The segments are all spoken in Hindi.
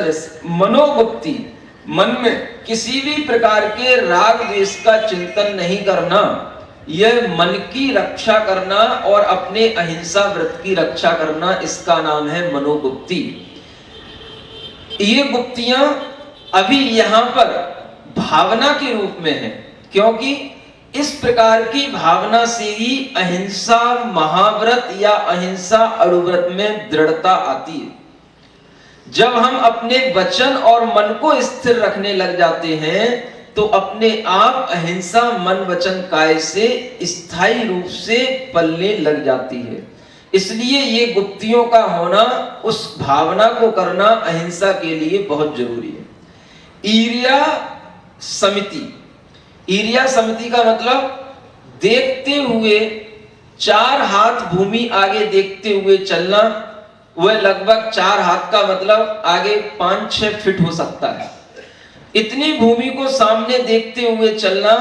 तरह से मनोगुप्ति, मन में किसी भी प्रकार के राग द्वेष का चिंतन नहीं करना, यह मन की रक्षा करना और अपने अहिंसा व्रत की रक्षा करना, इसका नाम है मनोगुप्ति। ये गुप्तियां अभी यहां पर भावना के रूप में है, क्योंकि इस प्रकार की भावना से ही अहिंसा महाव्रत या अहिंसा अणुव्रत में दृढ़ता आती है। जब हम अपने वचन और मन को स्थिर रखने लग जाते हैं तो अपने आप अहिंसा मन वचन काय से स्थायी रूप से पलने लग जाती है। इसलिए ये गुप्तियों का होना, उस भावना को करना अहिंसा के लिए बहुत जरूरी है। ईर्ष्या समिति, ईर्ष्या समिति का मतलब देखते हुए 4 हाथ भूमि आगे देखते हुए चलना। वह लगभग 4 हाथ का मतलब आगे 5-6 फीट हो सकता है। इतनी भूमि को सामने देखते हुए चलना,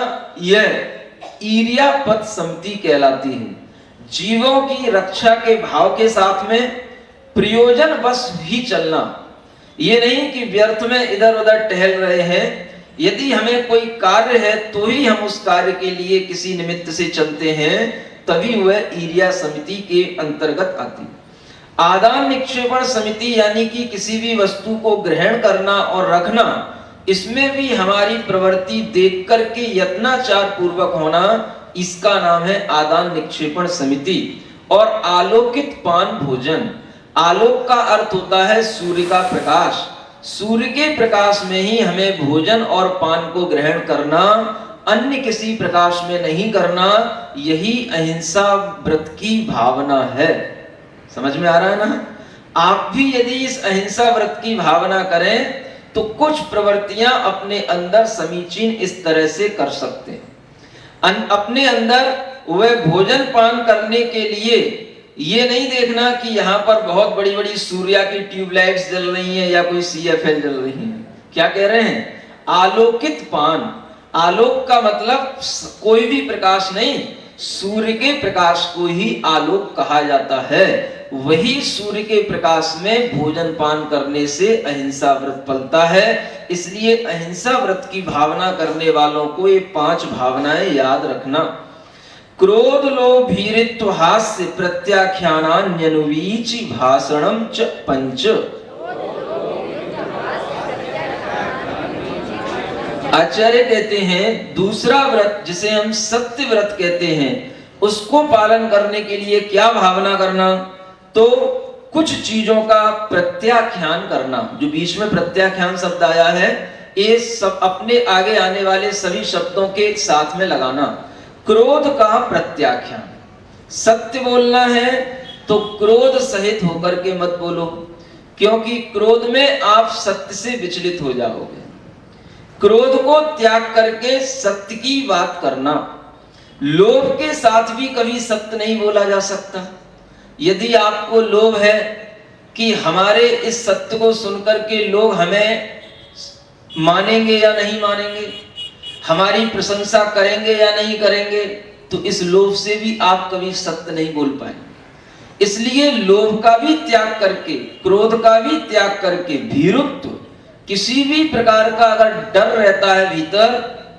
यह ईर्ष्या पथ समिति कहलाती है। जीवों की रक्षा के भाव के साथ में प्रयोजन बस भी चलना, ये नहीं कि व्यर्थ में इधर उधर टहल रहे हैं। यदि हमें कोई कार्य है तो ही हम उस कार्य के लिए किसी निमित्त से चलते हैं, तभी वह ईर्ष्या समिति के अंतर्गत आती है। आदान निक्षेपण समिति यानी कि किसी भी वस्तु को ग्रहण करना और रखना, इसमें भी हमारी प्रवृत्ति देख करके यत्नाचार पूर्वक होना, इसका नाम है आदान निक्षेपण समिति। और आलोकित पान भोजन, आलोक का अर्थ होता है सूर्य का प्रकाश। सूर्य के प्रकाश में ही हमें भोजन और पान को ग्रहण करना, अन्य किसी प्रकाश में नहीं करना, यही अहिंसा व्रत की भावना है। समझ में आ रहा है ना? आप भी यदि इस अहिंसा व्रत की भावना करें तो कुछ प्रवृत्तियां अपने अंदर समीचीन इस तरह से कर सकते हैं। अपने अंदर वह भोजन पान करने के लिए ये नहीं देखना कि यहाँ पर बहुत बड़ी बड़ी सूर्या की ट्यूबलाइट्स जल रही हैं या कोई CFL जल रही है। क्या कह रहे हैं? आलोकित पान। आलोक का मतलब कोई भी प्रकाश नहीं, सूर्य के प्रकाश को ही आलोक कहा जाता है। वही सूर्य के प्रकाश में भोजन पान करने से अहिंसा व्रत पलता है। इसलिए अहिंसा व्रत की भावना करने वालों को ये 5 भावनाएं याद रखना। क्रोध लोभ भीरित्व हास्य प्रत्याख्यानान्यनुवीचि भाषणम च पंच। आचार्य कहते हैं दूसरा व्रत जिसे हम सत्य व्रत कहते हैं, उसको पालन करने के लिए क्या भावना करना? तो कुछ चीजों का प्रत्याख्यान करना। जो बीच में प्रत्याख्यान शब्द आया है, ये सब अपने आगे आने वाले सभी शब्दों के साथ में लगाना। क्रोध का प्रत्याख्यान, सत्य बोलना है तो क्रोध सहित होकर के मत बोलो, क्योंकि क्रोध में आप सत्य से विचलित हो जाओगे। क्रोध को त्याग करके सत्य की बात करना। लोभ के साथ भी कभी सत्य नहीं बोला जा सकता। यदि आपको लोभ है कि हमारे इस सत्य को सुनकर के लोग हमें मानेंगे या नहीं मानेंगे, हमारी प्रशंसा करेंगे या नहीं करेंगे, तो इस लोभ से भी आप कभी सत्य नहीं बोल पाएंगे। इसलिए लोभ का भी त्याग करके, क्रोध का भी त्याग करके, भीरुत्व, किसी भी प्रकार का अगर डर रहता है भीतर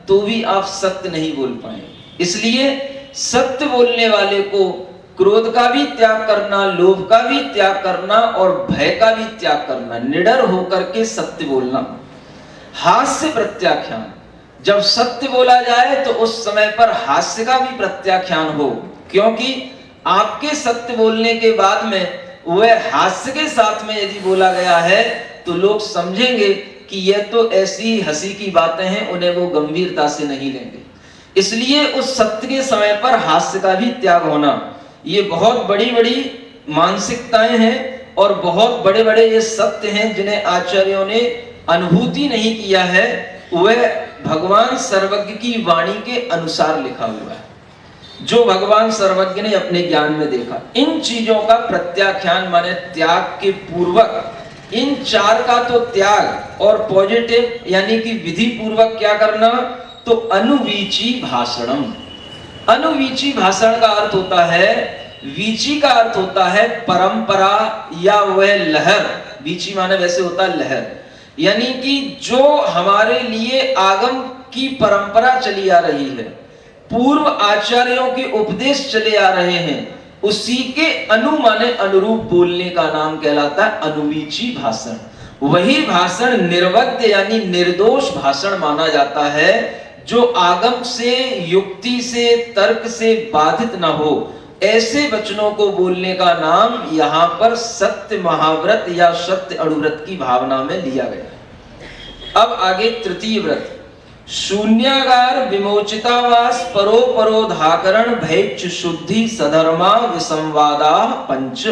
तो भी आप सत्य नहीं बोल पाएंगे। इसलिए सत्य बोलने वाले को क्रोध का भी त्याग करना, लोभ का भी त्याग करना और भय का भी त्याग करना, निडर होकर के सत्य बोलना। हास्य प्रत्याख्यान, जब सत्य बोला जाए तो उस समय पर हास्य का भी प्रत्याख्यान हो, क्योंकि आपके सत्य बोलने के बाद में वह हास्य के साथ में यदि बोला गया है तो लोग समझेंगे कि यह तो ऐसी हंसी की बातें हैं, उन्हें वो गंभीरता से नहीं लेंगे। इसलिए उस सत्य के समय पर हास्य का भी त्याग होना, ये बहुत बड़ी बड़ी मानसिकताएं हैं और बहुत बड़े बड़े ये सत्य हैं जिन्हें आचार्यों ने अनुभूति नहीं किया है, वह भगवान सर्वज्ञ की वाणी के अनुसार लिखा हुआ है, जो भगवान सर्वज्ञ ने अपने ज्ञान में देखा। इन चीजों का प्रत्याख्यान माने त्याग के पूर्वक, इन 4 का तो त्याग और पॉजिटिव यानी कि विधि पूर्वक क्या करना, तो अनुवीची भाषणम। अनुवीची भाषण का अर्थ होता है, वीची का अर्थ होता है परंपरा या वह लहर। वीची माने वैसे होता है लहर। यानी कि जो हमारे लिए आगम की परंपरा चली आ रही है, पूर्व आचार्यों के उपदेश चले आ रहे हैं, उसी के अनुमाने अनुरूप बोलने का नाम कहलाता है अनुवीची भाषण। वही भाषण निर्वद्य यानी निर्दोष भाषण माना जाता है, जो आगम से, युक्ति से, तर्क से बाधित ना हो। ऐसे वचनों को बोलने का नाम यहां पर सत्य महाव्रत या सत्य अणुव्रत की भावना में लिया गया। अब आगे तृतीय व्रत, शून्यागार विमोचितावास परो परो धाकरण भैक्ष शुद्धि सधर्मा विसंवादा पंच।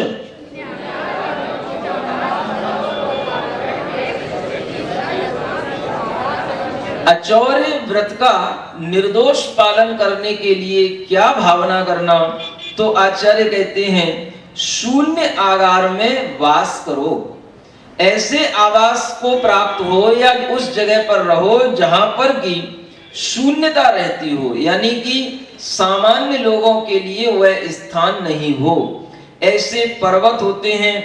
अचौर्य व्रत का निर्दोष पालन करने के लिए क्या भावना करना, तो आचार्य कहते हैं शून्य आगार में वास करो। ऐसे आवास को प्राप्त हो या उस जगह पर रहो जहां पर की शून्यता रहती हो, यानी कि सामान्य लोगों के लिए वह स्थान नहीं हो। ऐसे पर्वत होते हैं,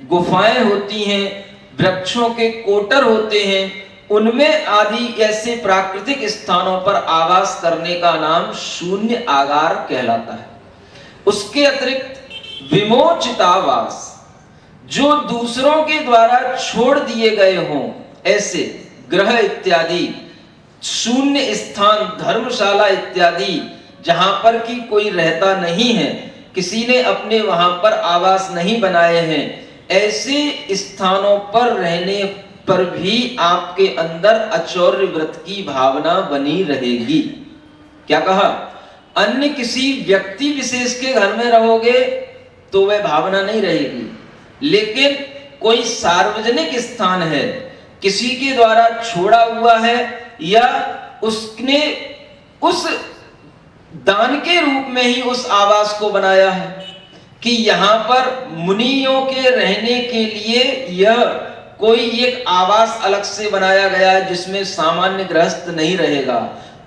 गुफाएं होती हैं, वृक्षों के कोटर होते हैं, उनमें आदि ऐसे प्राकृतिक स्थानों पर आवास करने का नाम शून्य आगार कहलाता है। उसके अतिरिक्त विमोचितावास, जो दूसरों के द्वारा छोड़ दिए गए हों, ऐसे ग्रह इत्यादि, शून्य स्थान, धर्मशाला इत्यादि, जहां पर कि कोई रहता नहीं है, किसी ने अपने वहां पर आवास नहीं बनाए हैं, ऐसे स्थानों पर रहने पर भी आपके अंदर अचौर्य व्रत की भावना बनी रहेगी। क्या कहा? अन्य किसी व्यक्ति विशेष के घर में रहोगे तो वह भावना नहीं रहेगी, लेकिन कोई सार्वजनिक स्थान है, किसी के द्वारा छोड़ा हुआ है या उसने उस दान के रूप में ही उस आवास को बनाया है कि यहां पर मुनियों के रहने के लिए यह कोई एक आवास अलग से बनाया गया है जिसमें सामान्य गृहस्थ नहीं रहेगा,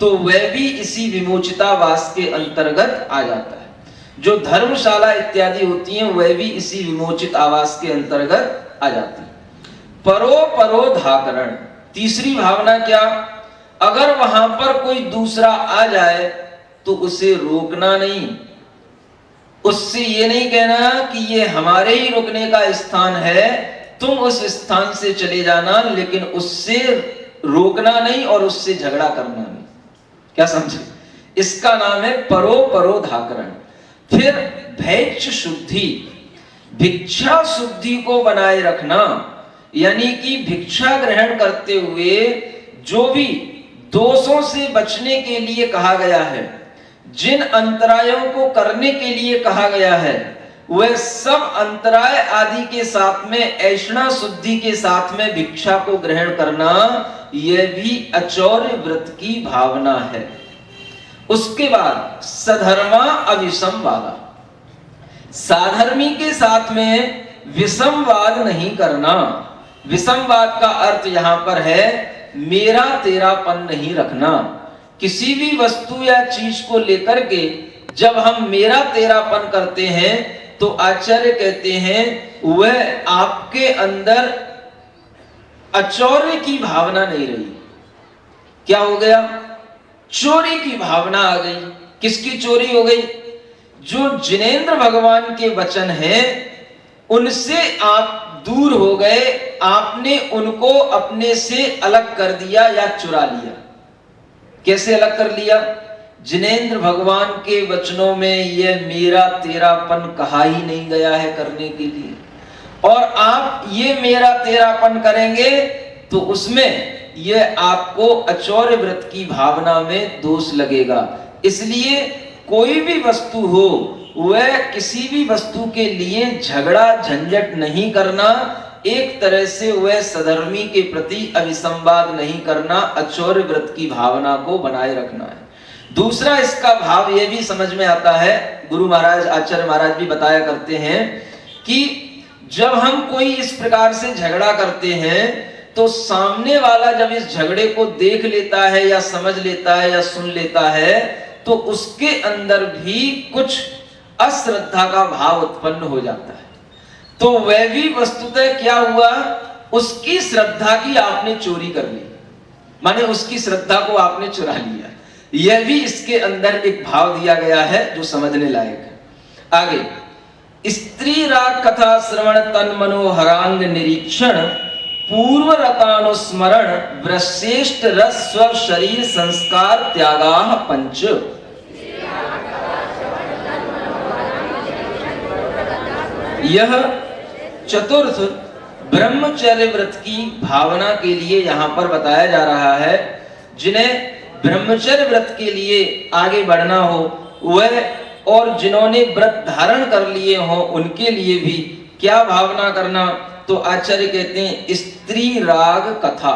तो वह भी इसी विमोचितावास के अंतर्गत आ जाता है। जो धर्मशाला इत्यादि होती हैं वह भी इसी विमोचित आवास के अंतर्गत आ जाती है। परो परो धाकरण, तीसरी भावना क्या? अगर वहां पर कोई दूसरा आ जाए तो उसे रोकना नहीं, उससे ये नहीं कहना कि ये हमारे ही रुकने का स्थान है, तुम उस स्थान से चले जाना, लेकिन उससे रोकना नहीं और उससे झगड़ा करना नहीं। क्या समझे? इसका नाम है परो परो धाकरण। फिर भैक्ष शुद्धि, भिक्षा शुद्धि को बनाए रखना, यानी कि भिक्षा ग्रहण करते हुए जो भी दोषों से बचने के लिए कहा गया है, जिन अंतरायों को करने के लिए कहा गया है, वह सब अंतराय आदि के साथ में ऐषणा शुद्धि के साथ में भिक्षा को ग्रहण करना, यह भी अचौर्य व्रत की भावना है। उसके बाद सधर्मा अविसंवादा, साधर्मी के साथ में विसंवाद नहीं करना। विसंवाद का अर्थ यहां पर है मेरा तेरापन नहीं रखना। किसी भी वस्तु या चीज को लेकर के जब हम मेरा तेरापन करते हैं तो आचार्य कहते हैं वह आपके अंदर अचौर्य की भावना नहीं रही। क्या हो गया? चोरी की भावना आ गई। किसकी चोरी हो गई? जो जिनेंद्र भगवान के वचन हैं उनसे आप दूर हो गए, आपने उनको अपने से अलग कर दिया या चुरा लिया। कैसे अलग कर लिया? जिनेंद्र भगवान के वचनों में यह मेरा तेरापन कहा ही नहीं गया है करने के लिए, और आप ये मेरा तेरापन करेंगे तो उसमें यह आपको अचौर्य व्रत की भावना में दोष लगेगा। इसलिए कोई भी वस्तु हो वह किसी भी वस्तु के लिए झगड़ा झंझट नहीं करना, एक तरह से वह सधर्मी के प्रति अविसंवाद नहीं करना, अचौर्य व्रत की भावना को बनाए रखना है। दूसरा इसका भाव यह भी समझ में आता है, गुरु महाराज आचार्य महाराज भी बताया करते हैं कि जब हम कोई इस प्रकार से झगड़ा करते हैं तो सामने वाला जब इस झगड़े को देख लेता है या समझ लेता है या सुन लेता है तो उसके अंदर भी कुछ अश्रद्धा का भाव उत्पन्न हो जाता है। तो वह भी वस्तुतः क्या हुआ उसकी श्रद्धा की आपने चोरी कर ली, माने उसकी श्रद्धा को आपने चुरा लिया। यह भी इसके अंदर एक भाव दिया गया है जो समझने लायक है। आगे, स्त्री राग कथा श्रवण तन मनोहरांग निरीक्षण पूर्व रतानुस्मरण वृश्रेष्ठ रस स्व शरीर संस्कार त्यागाः पंच। यह चतुर्थ ब्रह्मचर्य व्रत की भावना के लिए यहाँ पर बताया जा रहा है। जिन्हें ब्रह्मचर्य व्रत के लिए आगे बढ़ना हो वह, और जिन्होंने व्रत धारण कर लिए हो उनके लिए भी क्या भावना करना, तो आचार्य कहते हैं स्त्री राग कथा।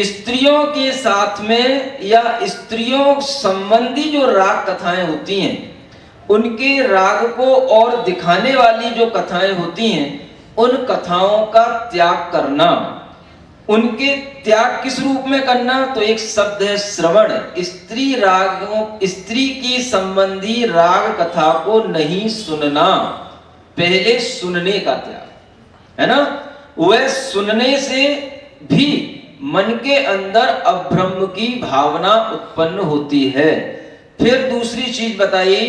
स्त्रियों के साथ में या स्त्रियों संबंधी जो राग कथाएं होती हैं, उनके राग को और दिखाने वाली जो कथाएं होती हैं, उन कथाओं का त्याग करना। उनके त्याग किस रूप में करना, तो एक शब्द है श्रवण। स्त्री रागों, स्त्री की संबंधी राग कथा को नहीं सुनना, पहले सुनने का त्याग है ना। वह सुनने से भी मन के अंदर अब्रह्म की भावना उत्पन्न होती है। फिर दूसरी चीज बताई,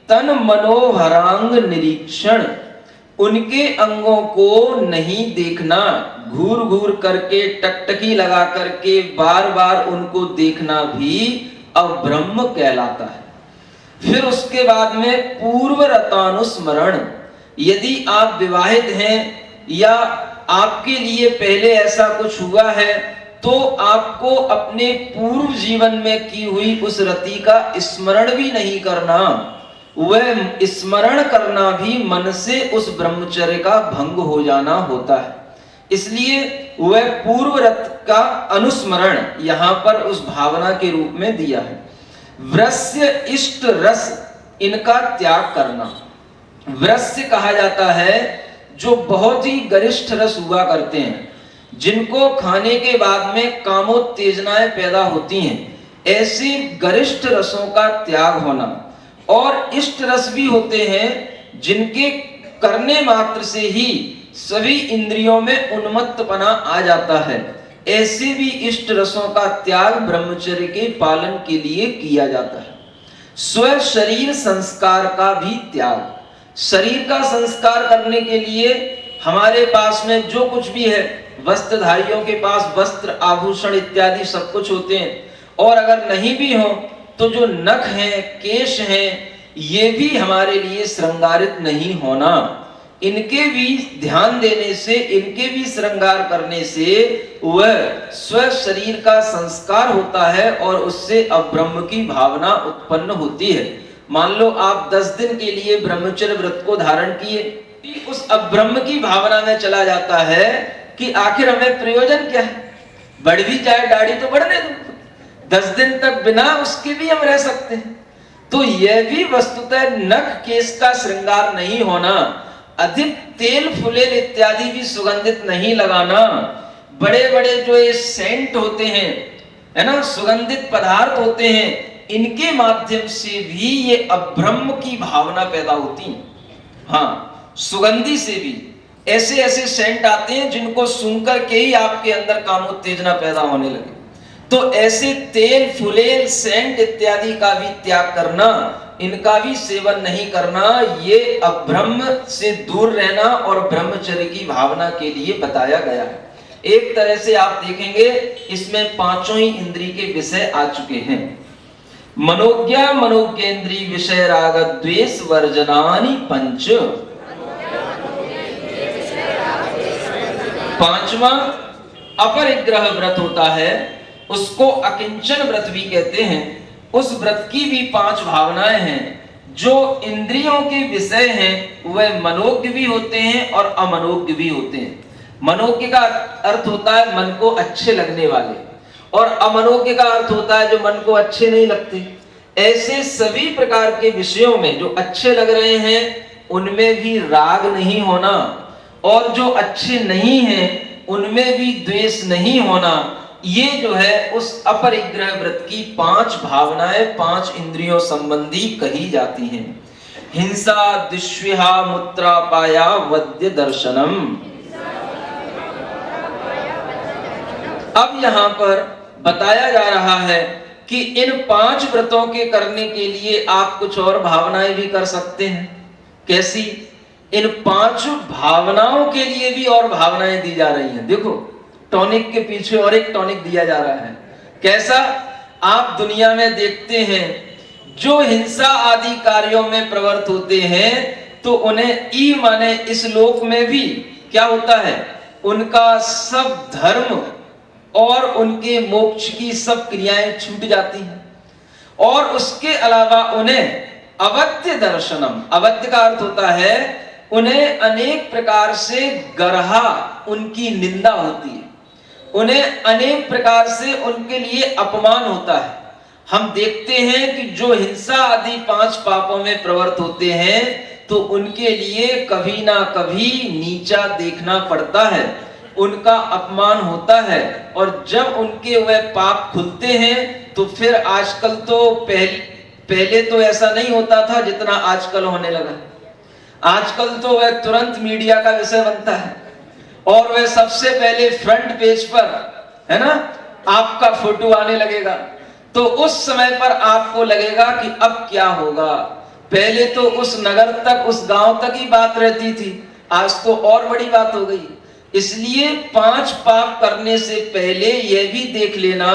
तन मनोहरांग निरीक्षण, उनके अंगों को नहीं देखना, घूर घूर करके टकटकी लगा करके बार बार उनको देखना भी अब्रह्म कहलाता है। फिर उसके बाद में पूर्व रतानुस्मरण, यदि आप विवाहित हैं या आपके लिए पहले ऐसा कुछ हुआ है तो आपको अपने पूर्व जीवन में की हुई उस रति का स्मरण भी नहीं करना। वह स्मरण करना भी मन से उस ब्रह्मचर्य का भंग हो जाना होता है। इसलिए वह पूर्व रत का अनुस्मरण यहां पर उस भावना के रूप में दिया है। वृश्य इष्ट रस, इनका त्याग करना। वृश्य कहा जाता है जो बहुत ही गरिष्ठ रस हुआ करते हैं, जिनको खाने के बाद में कामोत्तेजनाएं पैदा होती हैं, ऐसे गरिष्ठ रसों का त्याग होना। और इष्ट रस भी होते हैं जिनके करने मात्र से ही सभी इंद्रियों में उन्मत्तपना आ जाता है, ऐसे भी इष्ट रसों का त्याग ब्रह्मचर्य के पालन के लिए किया जाता है। स्व शरीर संस्कार का भी त्याग, शरीर का संस्कार करने के लिए हमारे पास में जो कुछ भी है, वस्त्रधारियों के पास वस्त्र आभूषण इत्यादि सब कुछ होते हैं, और अगर नहीं भी हो तो जो नख हैं, केश हैं, ये भी हमारे लिए श्रृंगारित नहीं होना। इनके भी ध्यान देने से, इनके भी श्रृंगार करने से वह स्व शरीर का संस्कार होता है और उससे अब्रह्म की भावना उत्पन्न होती है। मान लो आप 10 दिन के लिए ब्रह्मचर्य व्रत को धारण किए, उस अब्रह्म की भावना में चला जाता है कि आखिर हमें प्रयोजन क्या है, बढ़ भी जाए दाढ़ी तो बढ़ने दो, 10 दिन तक बिना उसके भी हम रह सकते हैं। तो यह भी वस्तुतः नख केश का श्रृंगार नहीं होना, अधिक तेल फुलेल इत्यादि भी सुगंधित नहीं लगाना, बड़े बड़े जो ये सेंट होते हैं, है ना, सुगंधित पदार्थ होते हैं, इनके माध्यम से भी ये अब्रह्म की भावना पैदा होती है। हाँ, सुगंधी से भी ऐसे ऐसे सेंट आते हैं जिनको सूंघकर के ही आपके अंदर कामोत्तेजना पैदा होने लगे। तो ऐसे तेल फुलेल सेंट इत्यादि का भी त्याग करना, इनका भी सेवन नहीं करना, ये अब्रह्म से दूर रहना और ब्रह्मचर्य की भावना के लिए बताया गया है। एक तरह से आप देखेंगे इसमें पांचों ही इंद्रिय के विषय आ चुके हैं। मनोज्ञा मनोज्ञेन्द्रिय विषय राग द्वेष वर्जनानि पंच। पांचवा अपरिग्रह व्रत होता है, उसको अकिंचन व्रत भी कहते हैं। उस व्रत की भी 5 भावनाएं हैं। जो इंद्रियों के विषय हैं वह मनोज्ञ भी होते हैं और अमनोज्ञ भी होते हैं। मनोज्ञ का अर्थ होता है मन को अच्छे लगने वाले, और अमनोज्ञ का अर्थ होता है जो मन को अच्छे नहीं लगते। ऐसे सभी प्रकार के विषयों में जो अच्छे लग रहे हैं उनमें भी राग नहीं होना, और जो अच्छे नहीं हैं उनमें भी द्वेष नहीं होना। ये जो है उस अपरिग्रह व्रत की 5 भावनाएं 5 इंद्रियों संबंधी कही जाती हैं। हिंसा, दुष्विहा, मुत्रापाया, वद्य दर्शनम। अब यहाँ पर बताया जा रहा है कि इन 5 व्रतों के करने के लिए आप कुछ और भावनाएं भी कर सकते हैं। कैसी? इन 5 भावनाओं के लिए भी और भावनाएं दी जा रही हैं। देखो, टॉनिक के पीछे और एक टॉनिक दिया जा रहा है। कैसा? आप दुनिया में देखते हैं जो हिंसा आदि कार्यों में प्रवृत्त होते हैं तो उन्हें ई माने इस लोक में भी क्या होता है, उनका सब धर्म और उनके मोक्ष की सब क्रियाएं छूट जाती हैं। और उसके अलावा उन्हें अवत्य दर्शनम, अवत्य का अर्थ होता है उन्हें अनेक प्रकार से गर्हा, उनकी निंदा होती है, उन्हें अनेक प्रकार से उनके लिए अपमान होता है। हम देखते हैं कि जो हिंसा आदि 5 पापों में प्रवृत्त होते हैं तो उनके लिए कभी ना कभी नीचा देखना पड़ता है, उनका अपमान होता है। और जब उनके वह पाप खुलते हैं तो फिर आजकल तो पहले तो ऐसा नहीं होता था जितना आजकल होने लगा। आजकल तो वह तुरंत मीडिया का विषय बनता है और वह सबसे पहले फ्रंट पेज पर, है ना, आपका फोटो आने लगेगा। तो उस समय पर आपको लगेगा कि अब क्या होगा। पहले तो उस नगर तक, उस गांव तक ही बात रहती थी, आज तो और बड़ी बात हो गई। इसलिए 5 पाप करने से पहले यह भी देख लेना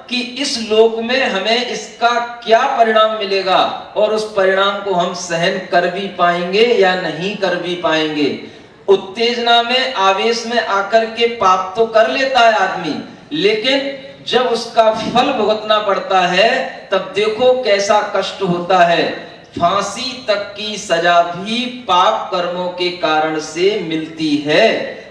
कि इस लोक में हमें इसका क्या परिणाम मिलेगा और उस परिणाम को हम सहन कर भी पाएंगे या नहीं कर भी पाएंगे। उत्तेजना में, आवेश में आकर के पाप तो कर लेता है आदमी, लेकिन जब उसका फल भुगतना पड़ता है तब देखो कैसा कष्ट होता है। फांसी तक की सजा भी पाप कर्मों के कारण से मिलती है।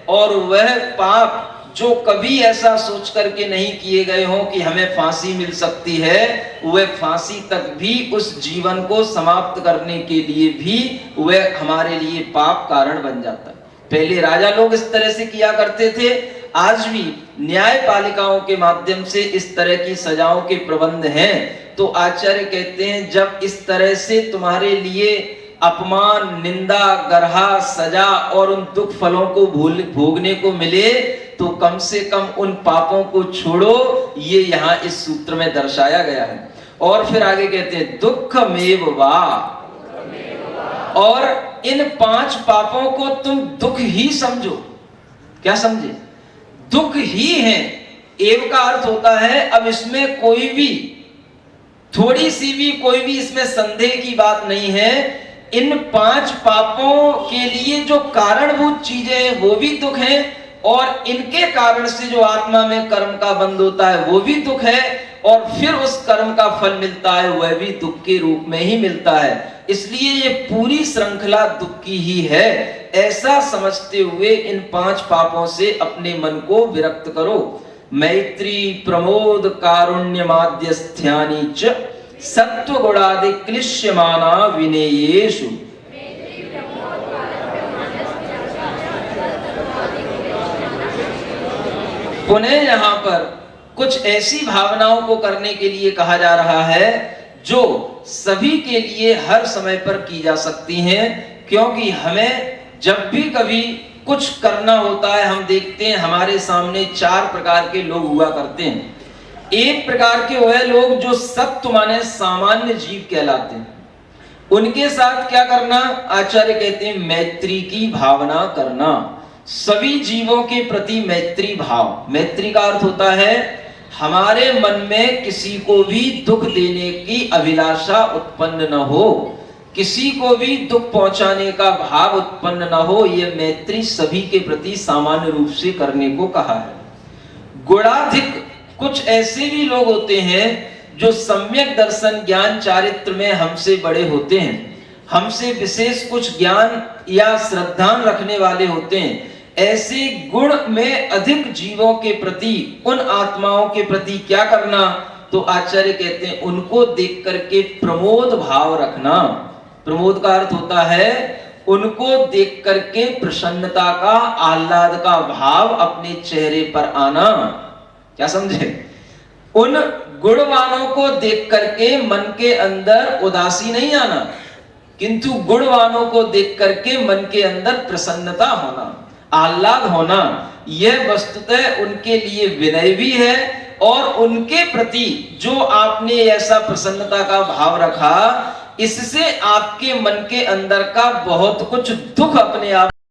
और वह पाप जो कभी ऐसा सोच करके नहीं किए गए हो कि हमें फांसी मिल सकती है, वह फांसी तक भी उस जीवन को समाप्त करने के लिए भी वह हमारे लिए पाप कारण बन जाता है। पहले राजा लोग इस तरह से किया करते थे, आज भी न्यायपालिकाओं के माध्यम से इस तरह की सजाओं के प्रबंध हैं। तो आचार्य कहते हैं जब इस तरह से तुम्हारे लिए अपमान, निंदा, गर्हा, सजा और उन दुख फलों को भोगने को मिले तो कम से कम उन पापों को छोड़ो, ये यहाँ इस सूत्र में दर्शाया गया है। और फिर आगे कहते हैं दुःखमेव वा, और इन 5 पापों को तुम दुख ही समझो। क्या समझे? दुख ही है। एव का अर्थ होता है अब इसमें कोई भी थोड़ी सी भी कोई भी इसमें संदेह की बात नहीं है। इन 5 पापों के लिए जो कारणभूत चीजें हैं वो भी दुख है, और इनके कारण से जो आत्मा में कर्म का बंध होता है वो भी दुख है, और फिर उस कर्म का फल मिलता है वह भी दुख के रूप में ही मिलता है। इसलिए ये पूरी श्रृंखला दुख की ही है। ऐसा समझते हुए इन 5 पापों से अपने मन को विरक्त करो। मैत्री, प्रमोद, कारुण्य, माध्यस्थ्यानि च सत्व गुणादि क्लिश्यमाना विनेयेषु। पुनः यहाँ पर कुछ ऐसी भावनाओं को करने के लिए कहा जा रहा है जो सभी के लिए हर समय पर की जा सकती हैं, क्योंकि हमें जब भी कभी कुछ करना होता है हम देखते हैं हमारे सामने 4 प्रकार के लोग हुआ करते हैं। एक प्रकार के वह लोग जो सत्व माने सामान्य जीव कहलाते हैं, उनके साथ क्या करना? आचार्य कहते हैं मैत्री की भावना करना, सभी जीवों के प्रति मैत्री भाव। मैत्री का अर्थ होता है हमारे मन में किसी को भी दुख देने की अभिलाषा उत्पन्न न हो, किसी को भी दुख पहुंचाने का भाव उत्पन्न न हो। यह मैत्री सभी के प्रति सामान्य रूप से करने को कहा है। गुणाधिक, कुछ ऐसे भी लोग होते हैं जो सम्यक दर्शन, ज्ञान, चारित्र में हमसे बड़े होते हैं, हमसे विशेष कुछ ज्ञान या श्रद्धा रखने वाले होते हैं। ऐसे गुण में अधिक जीवों के प्रति, उन आत्माओं के प्रति क्या करना? तो आचार्य कहते हैं उनको देख करके प्रमोद भाव रखना। प्रमोद का अर्थ होता है उनको देख करके प्रसन्नता का, आह्लाद का भाव अपने चेहरे पर आना। क्या समझे? उन गुणवानों को देख करके मन के अंदर उदासी नहीं आना, किंतु गुणवानों को देख करके मन के अंदर प्रसन्नता होना, आह्लाद होना, यह वस्तुतः उनके लिए विनय भी है, और उनके प्रति जो आपने ऐसा प्रसन्नता का भाव रखा, इससे आपके मन के अंदर का बहुत कुछ दुख अपने आप